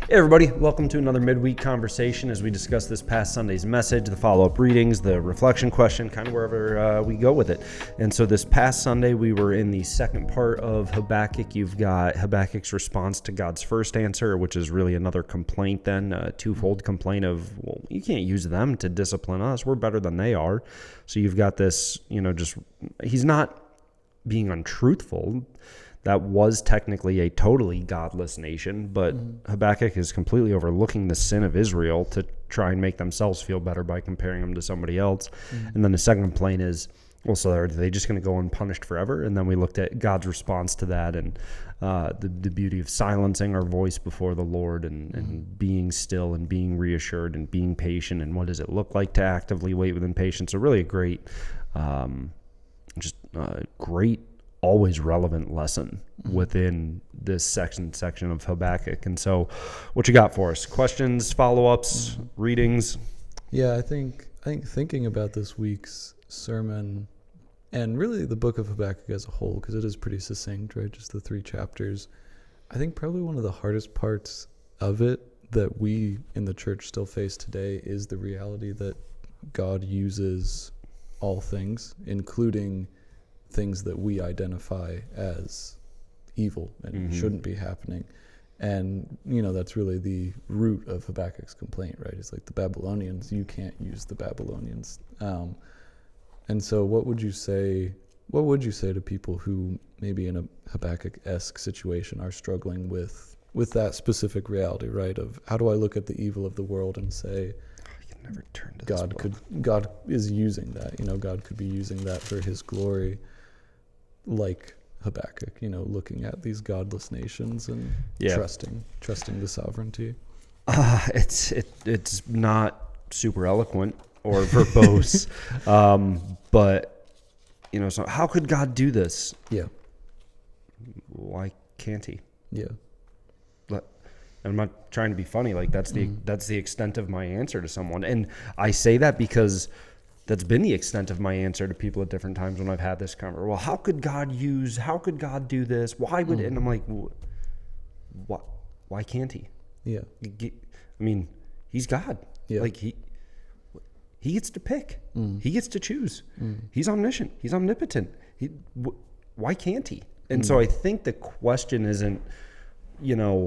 Hey everybody, welcome to another midweek conversation as we discuss this past Sunday's message, the follow-up readings, the reflection question, kind of wherever we go with it. And so this past Sunday, we were in the second part of Habakkuk. You've got Habakkuk's response to God's first answer, which is really another complaint then, a twofold complaint of, well, you can't use them to discipline us. We're better than they are. So you've got this, he's not being untruthful. That was technically a totally godless nation, but Habakkuk is completely overlooking the sin of Israel to try and make themselves feel better by comparing them to somebody else. And then the second complaint is, well, so are they just going to go unpunished forever? And then we looked at God's response to that and the beauty of silencing our voice before the Lord and being still and being reassured and being patient. And what does it look like to actively wait within patience? So really a great, great, always relevant lesson within this section of Habakkuk. And so what you got for us? Questions, follow-ups, readings? Yeah, I think thinking about this week's sermon and really the book of Habakkuk as a whole, because it is pretty succinct, right? Just the 3 chapters. I think probably one of the hardest parts of it that we in the church still face today is the reality that God uses all things, including things that we identify as evil and shouldn't be happening. And, that's really the root of Habakkuk's complaint, right? It's like the Babylonians, you can't use the Babylonians. And so what would you say to people who maybe in a Habakkuk-esque situation are struggling with that specific reality, right? Of how do I look at the evil of the world and say, you can never turn to God is using that, God could be using that for his glory, like Habakkuk, looking at these godless nations and trusting the sovereignty. It's not super eloquent or verbose, but so how could God do this? Yeah. Why can't he? Yeah. I'm not trying to be funny. Like that's the extent of my answer to someone, and I say that because that's been the extent of my answer to people at different times when I've had this conversation. Well, how could God do this? Why would, and I'm like, why can't he? Yeah. I mean, he's God. Yeah. Like he gets to pick. He gets to choose. He's omniscient. He's omnipotent. Why can't he? And so I think the question isn't,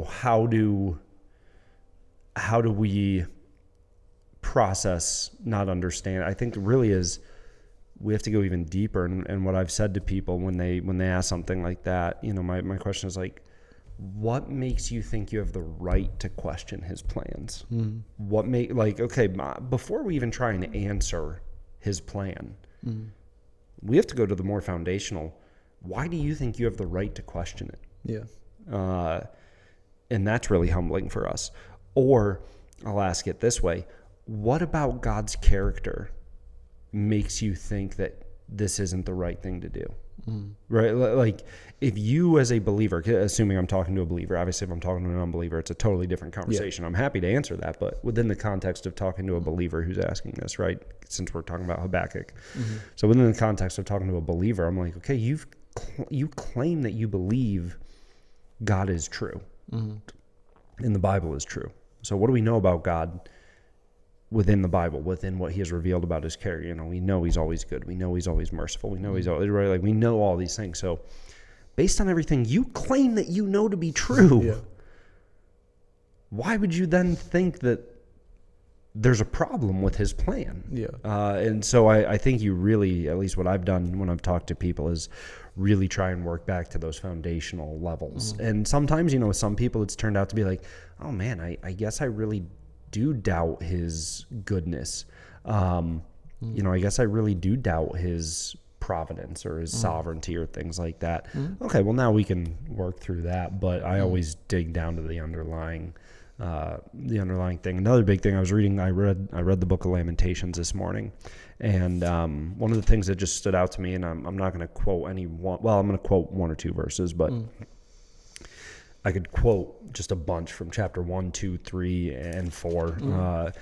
how do we process, not understand. I think it really is, we have to go even deeper. And what I've said to people when they ask something like that, my question is like, what makes you think you have the right to question his plans? Before we even try and answer his plan, we have to go to the more foundational. Why do you think you have the right to question it? Yeah. And that's really humbling for us. Or I'll ask it this way. What about God's character makes you think that this isn't the right thing to do? Right? Like if you as a believer, assuming I'm talking to a believer, obviously if I'm talking to an unbeliever, it's a totally different conversation. I'm happy to answer that, but within the context of talking to a believer who's asking this, right? Since we're talking about Habakkuk. So within the context of talking to a believer, I'm like, okay, you claim that you believe God is true and the Bible is true. So what do we know about God within the Bible, within what he has revealed about his character? We know he's always good. We know he's always merciful. We know he's always right. Like we know all these things. So based on everything you claim that you know to be true, why would you then think that there's a problem with his plan? And so I think you really, at least what I've done when I've talked to people, is really try and work back to those foundational levels. And sometimes, with some people it's turned out to be like, oh man, I guess I really do doubt his goodness. I guess I really do doubt his providence or his sovereignty or things like that. Okay, well now we can work through that, but I always dig down to the underlying thing. Another big thing I was reading, I read the book of Lamentations this morning, and one of the things that just stood out to me, and I'm not going to quote I'm going to quote 1 or 2 verses, but I could quote just a bunch from chapter 1, 2, 3, and 4.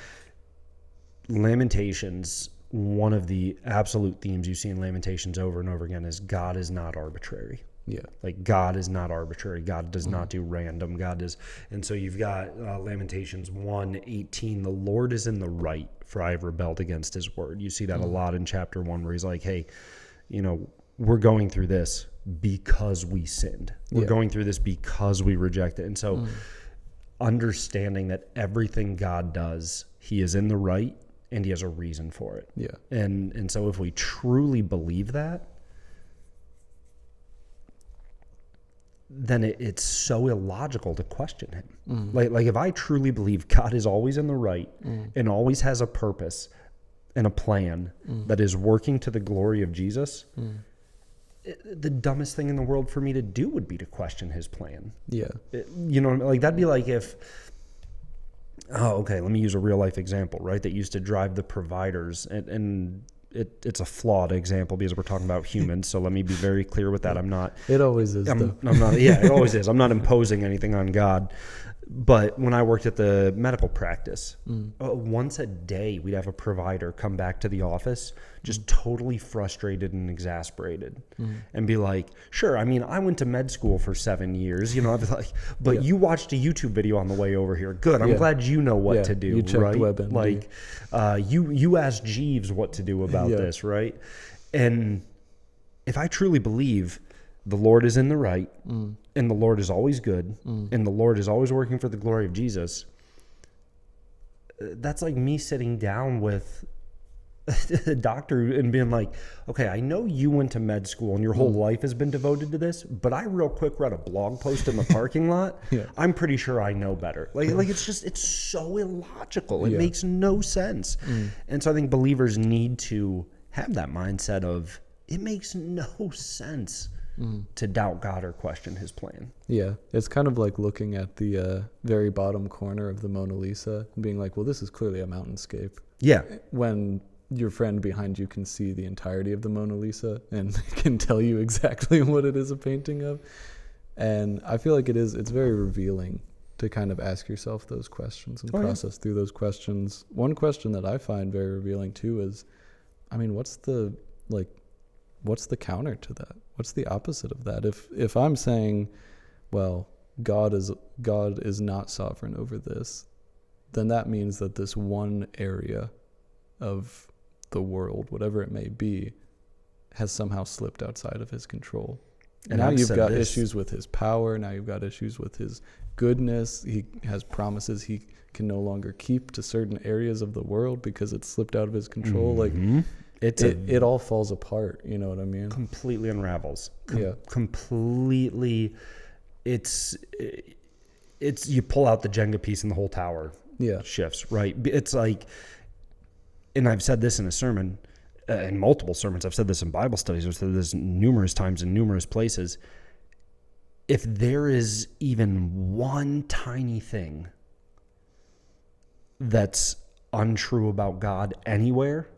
Lamentations, one of the absolute themes you see in Lamentations over and over again is God is not arbitrary. Yeah. Like God is not arbitrary. God does not do random. God is, and so you've got Lamentations 1:18. The Lord is in the right, for I have rebelled against his word. You see that a lot in chapter 1 where he's like, hey, we're going through this because we sinned. We're going through this because we reject it. And so understanding that everything God does, he is in the right and he has a reason for it. Yeah. And so if we truly believe that, then it's so illogical to question him. Like if I truly believe God is always in the right and always has a purpose and a plan that is working to the glory of Jesus, the dumbest thing in the world for me to do would be to question his plan. Yeah. Like that'd be like if, let me use a real life example, right? That used to drive the providers, and it's a flawed example because we're talking about humans. So let me be very clear with that. It always is. I'm not. Yeah, it always is. I'm not imposing anything on God. But when I worked at the medical practice, once a day we'd have a provider come back to the office just totally frustrated and exasperated and be like, sure, I mean, I went to med school for 7 years, I'd be like, but you watched a YouTube video on the way over here. Good. I'm glad you know what to do, you checked right? WebMD. Like you asked Jeeves what to do about this, right? And if I truly believe the Lord is in the right, and the Lord is always good, and the Lord is always working for the glory of Jesus, that's like me sitting down with a doctor and being like, okay, I know you went to med school and your whole life has been devoted to this, but I real quick read a blog post in the parking lot. I'm pretty sure I know better. Like it's so illogical. It makes no sense. And so I think believers need to have that mindset of, it makes no sense to doubt God or question his plan. Yeah, it's kind of like looking at the very bottom corner of the Mona Lisa and being like, well, this is clearly a mountainscape. Yeah. When your friend behind you can see the entirety of the Mona Lisa and can tell you exactly what it is a painting of. And I feel like it's very revealing to kind of ask yourself those questions and process through those questions. One question that I find very revealing too is, I mean, what's the counter to that? What's the opposite of that? If I'm saying, well, God is not sovereign over this, then that means that this one area of the world, whatever it may be, has somehow slipped outside of his control. And now you've got issues with his power. Now you've got issues with his goodness. He has promises he can no longer keep to certain areas of the world because it's slipped out of his control. Like, it all falls apart. You know what I mean? Completely unravels. Completely. It's you pull out the Jenga piece and the whole tower shifts, right? It's like, and I've said this in a sermon, in multiple sermons. I've said this in Bible studies. I've said this numerous times in numerous places. If there is even one tiny thing that's untrue about God anywhere,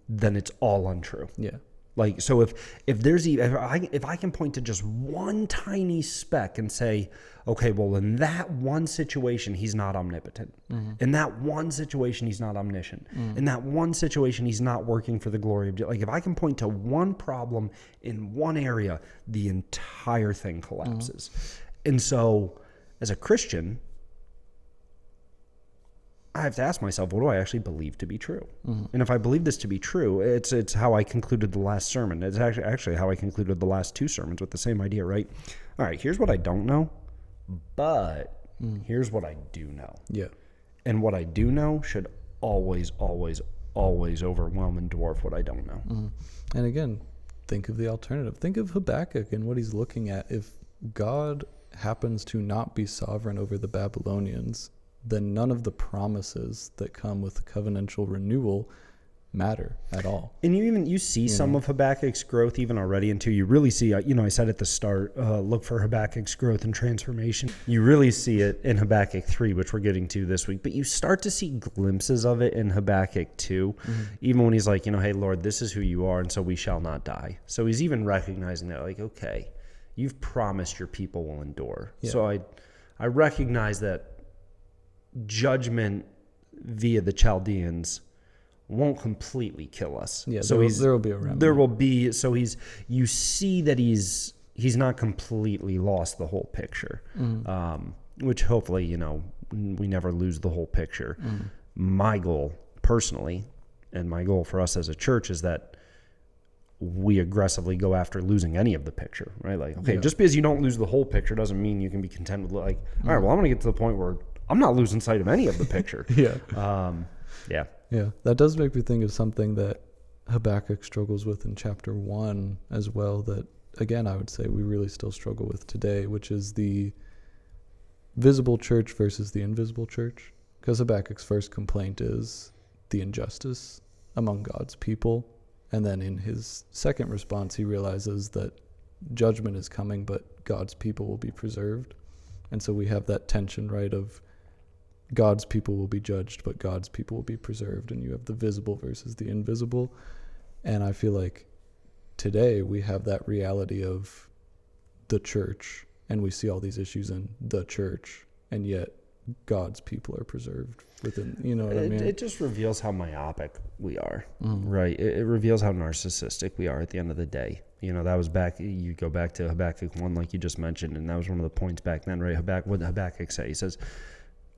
then it's all untrue. Yeah. Like, so if I can point to just one tiny speck and say, okay, well, in that one situation, he's not omnipotent. In that one situation, he's not omniscient. In that one situation, he's not working for the glory of, like, if I can point to one problem in one area, the entire thing collapses. And so as a Christian, I have to ask myself, what do I actually believe to be true? And if I believe this to be true, it's how I concluded the last sermon. It's actually how I concluded the last two sermons with the same idea, right? All right, here's what I don't know, but here's what I do know. Yeah. And what I do know should always, always, always overwhelm and dwarf what I don't know. And again, think of the alternative. Think of Habakkuk and what he's looking at. If God happens to not be sovereign over the Babylonians, then none of the promises that come with the covenantal renewal matter at all. And you see some of Habakkuk's growth even already until you really see, I said at the start, look for Habakkuk's growth and transformation. You really see it in Habakkuk 3, which we're getting to this week, but you start to see glimpses of it in Habakkuk 2, even when he's like, hey, Lord, this is who you are, and so we shall not die. So he's even recognizing that, like, okay, you've promised your people will endure. Yeah. So I recognize that judgment via the Chaldeans won't completely kill us. Yeah, so there will be a remnant. There will be. So you see that he's he's not completely lost the whole picture, which hopefully, you know, we never lose the whole picture. My goal personally, and my goal for us as a church, is that we aggressively go after losing any of the picture, right? Like, okay, just because you don't lose the whole picture doesn't mean you can be content with, like, all right, well, I'm going to get to the point where I'm not losing sight of any of the picture. Yeah, that does make me think of something that Habakkuk struggles with in chapter 1 as well, that, again, I would say we really still struggle with today, which is the visible church versus the invisible church. Because Habakkuk's first complaint is the injustice among God's people. And then in his second response, he realizes that judgment is coming, but God's people will be preserved. And so we have that tension, right, of God's people will be judged, but God's people will be preserved. And you have the visible versus the invisible. And I feel like today we have that reality of the church, and we see all these issues in the church, and yet God's people are preserved within, you know what I mean? It just reveals how myopic we are, right? It reveals how narcissistic we are at the end of the day. You know, that was back, you go back to Habakkuk 1, like you just mentioned, and that was one of the points back then, right? What did Habakkuk say? He says,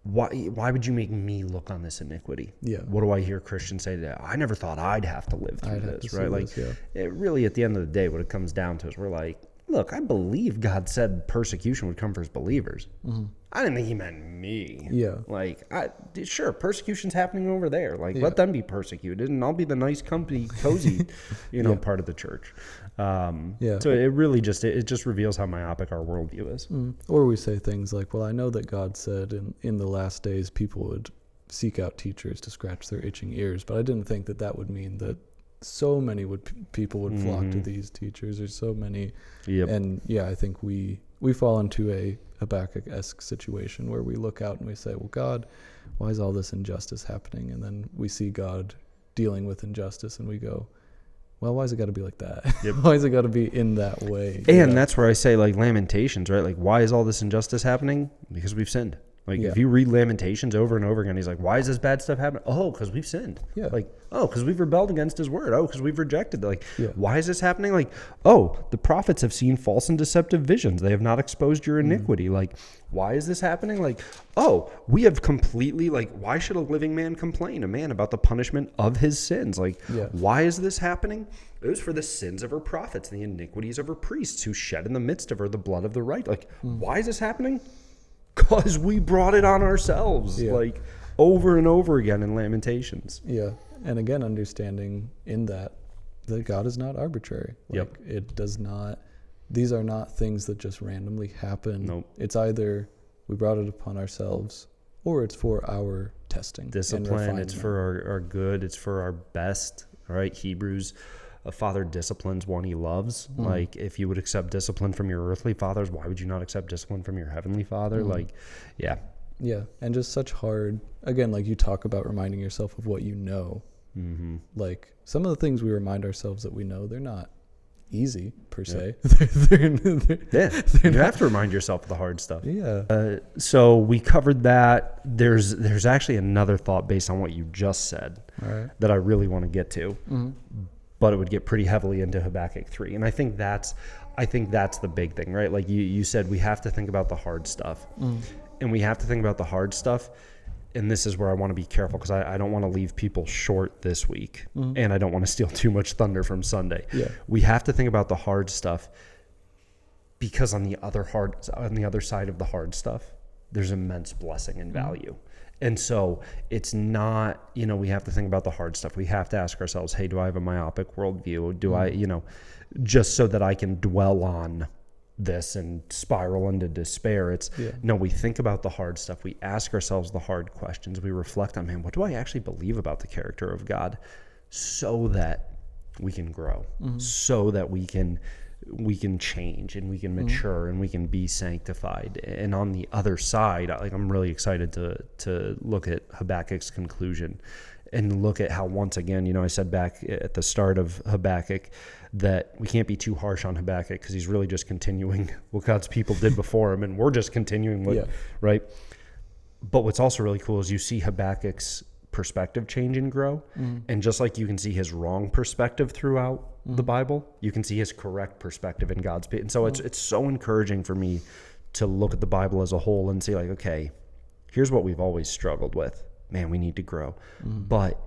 why would you make me look on this iniquity? Yeah. What do I hear Christians say today? I never thought I'd have to live through this, right? Like, it really, at the end of the day, what it comes down to is we're like, look, I believe God said persecution would come for his believers. I didn't think he meant me. Yeah. Like, sure, persecution's happening over there. Like, let them be persecuted, and I'll be the nice, company, cozy, part of the church. So it really just reveals how myopic our worldview is. Or we say things like, well, I know that God said in the last days people would seek out teachers to scratch their itching ears, but I didn't think that would mean that so many people would flock to these teachers, or so many. And I think we fall into a Habakkuk-esque situation where we look out and we say, well, God, why is all this injustice happening? And then we see God dealing with injustice, and we go, well, why has it got to be like that? Why has it got to be in that way? And that's where I say, like, Lamentations, right? Like, why is all this injustice happening? Because we've sinned. Like, if you read Lamentations over and over again, he's like, why is this bad stuff happening? Oh, because we've sinned. Like, oh, because we've rebelled against his word. Oh, because we've rejected. Like, why is this happening? Like, oh, the prophets have seen false and deceptive visions. They have not exposed your iniquity. Like, why is this happening? Like, oh, we have completely, like, why should a living man complain, a man, about the punishment of his sins? Like, why is this happening? It was for the sins of her prophets and the iniquities of her priests who shed in the midst of her the blood of the right. Like, why is this happening? Because we brought it on ourselves, like, over and over again in Lamentations. And again, understanding in that God is not arbitrary. Like, it does not, these are not things that just randomly happen. Nope. It's either we brought it upon ourselves, or it's for our testing. Discipline, it's for our good, it's for our best, right? Hebrews, a father disciplines one he loves. Like, if you would accept discipline from your earthly fathers, why would you not accept discipline from your heavenly Father? Like, and just such hard, again, like you talk about reminding yourself of what you know. Like, some of the things we remind ourselves that we know, they're not easy per se. You have to remind yourself of the hard stuff. So we covered that. There's actually another thought based on what you just said that I really want to get to. But it would get pretty heavily into Habakkuk 3. And I think that's the big thing, right? Like you said, we have to think about the hard stuff. And we have to think about the hard stuff. And this is where I want to be careful, because I don't want to leave people short this week. And I don't want to steal too much thunder from Sunday. We have to think about the hard stuff, because on the other side of the hard stuff, there's immense blessing and value. And so it's not, we have to think about the hard stuff. We have to ask ourselves, hey, do I have a myopic worldview? Do I, just so that I can dwell on this and spiral into despair? No, we think about the hard stuff. We ask ourselves the hard questions. We reflect on, man, what do I actually believe about the character of God, so that we can grow, so that we can change, and we can mature, and we can be sanctified. And on the other side, like, I'm really excited to look at Habakkuk's conclusion, and look at how, once again, I said back at the start of Habakkuk that we can't be too harsh on Habakkuk, because he's really just continuing what God's people did before him, and we're just continuing what, right? But what's also really cool is you see Habakkuk's perspective change and grow. And just like you can see his wrong perspective throughout the Bible, you can see his correct perspective in God's. And so it's so encouraging for me to look at the Bible as a whole and say, like, okay, here's what we've always struggled with. Man, we need to grow. But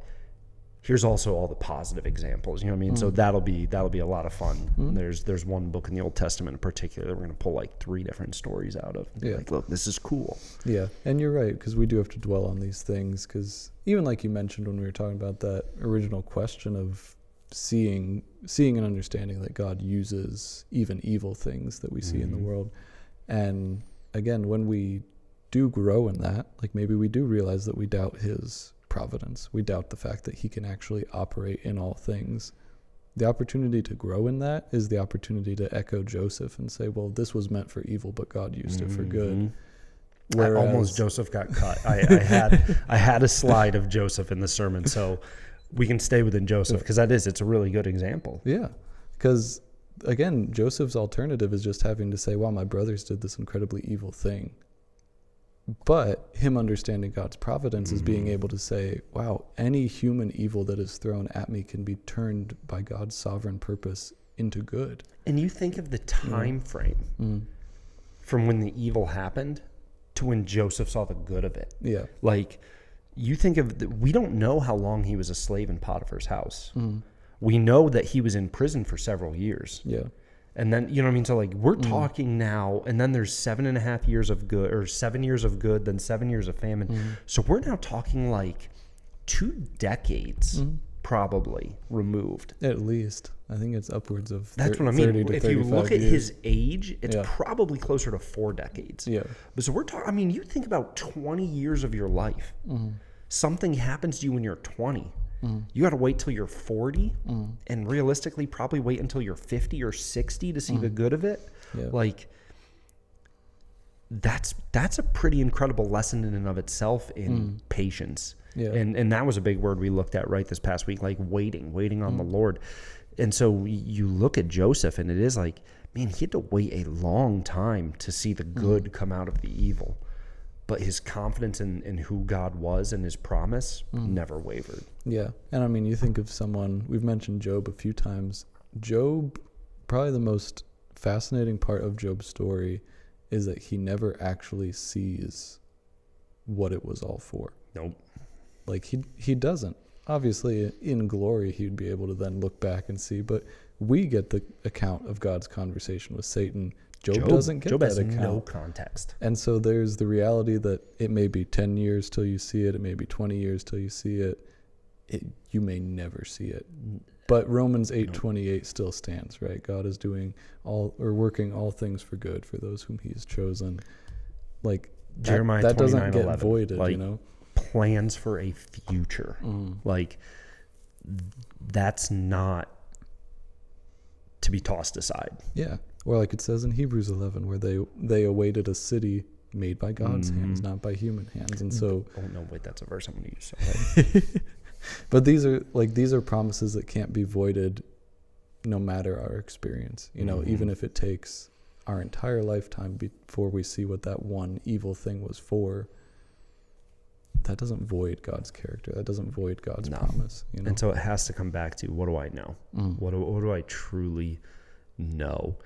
here's also all the positive examples, you know what I mean? So that'll be a lot of fun. There's one book in the Old Testament in particular that we're going to pull like 3 different stories out of. Yeah. Like, look, this is cool. Yeah, and you're right, because we do have to dwell on these things, because even like you mentioned when we were talking about that original question of seeing and understanding that God uses even evil things that we see in the world. And again, when we do grow in that, like maybe we do realize that we doubt his providence. We doubt the fact that he can actually operate in all things. The opportunity to grow in that is the opportunity to echo Joseph and say, well, this was meant for evil, but God used it for good. Whereas, Almost Joseph got cut. I had a slide of Joseph in the sermon, so we can stay within Joseph because it's a really good example. Yeah, because again, Joseph's alternative is just having to say, wow, my brothers did this incredibly evil thing. But him understanding God's providence is being able to say, wow, any human evil that is thrown at me can be turned by God's sovereign purpose into good. And you think of the time frame from when the evil happened to when Joseph saw the good of it. Yeah. Like, you think of, we don't know how long he was a slave in Potiphar's house. We know that he was in prison for several years. Yeah. And then, you know what I mean? So like we're talking now, and then there's 7.5 years of good, or 7 years of good, then 7 years of famine. So we're now talking like 2 decades probably removed. At least. I think it's upwards of That's what I mean. 30 to if you 35 look at years. his age, it's probably closer to 4 decades. Yeah. But so we're talking, I mean, you think about 20 years of your life. Something happens to you when you're 20. You got to wait till you're 40 and realistically probably wait until you're 50 or 60 to see the good of it. Yeah. Like, that's a pretty incredible lesson in and of itself in patience. Yeah. And that was a big word we looked at right this past week, like waiting on the Lord. And so you look at Joseph and it is like, man, he had to wait a long time to see the good come out of the evil. But his confidence in who God was and his promise never wavered. Yeah. And I mean, you think of someone, we've mentioned Job a few times. Job, probably the most fascinating part of Job's story is that he never actually sees what it was all for. Nope. Like he doesn't. Obviously, in glory, he'd be able to then look back and see. But we get the account of God's conversation with Satan. Job doesn't get that account. No context. And so there's the reality that it may be 10 years till you see it. It may be 20 years till you see it. You may never see it. But Romans 8:28 still stands, right? God is working all things for good for those whom he has chosen. Like Jeremiah that doesn't 29:11, get voided, like, you know? Plans for a future. Like, that's not to be tossed aside. Yeah. Or like it says in Hebrews 11, where they awaited a city made by God's hands, not by human hands. And so, oh no, wait, that's a verse I'm going to use. So but these are promises that can't be voided, no matter our experience. You know, even if it takes our entire lifetime before we see what that one evil thing was for, that doesn't void God's character. That doesn't void God's promise. You know? And so it has to come back to, what do I know? What do I truly know?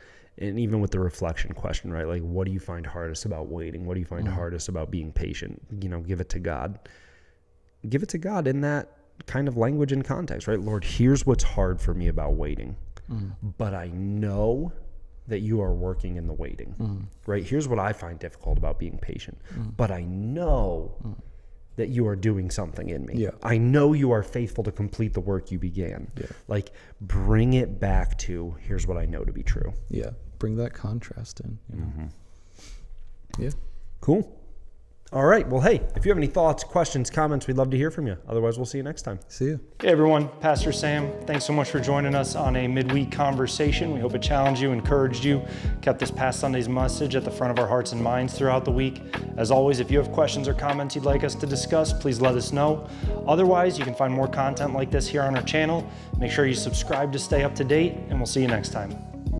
And even with the reflection question, right? Like, what do you find hardest about waiting? What do you find hardest about being patient? You know, give it to God. Give it to God in that kind of language and context, right? Lord, here's what's hard for me about waiting. But I know that you are working in the waiting, right? Here's what I find difficult about being patient. But I know that you are doing something in me. Yeah. I know you are faithful to complete the work you began. Yeah. Like, bring it back to, here's what I know to be true. Yeah. Bring that contrast in. You know? Yeah. Cool. All right. Well, hey, if you have any thoughts, questions, comments, we'd love to hear from you. Otherwise, we'll see you next time. See you. Hey everyone, Pastor Sam. Thanks so much for joining us on a midweek conversation. We hope it challenged you, encouraged you, kept this past Sunday's message at the front of our hearts and minds throughout the week. As always, if you have questions or comments you'd like us to discuss, please let us know. Otherwise, you can find more content like this here on our channel. Make sure you subscribe to stay up to date, and we'll see you next time.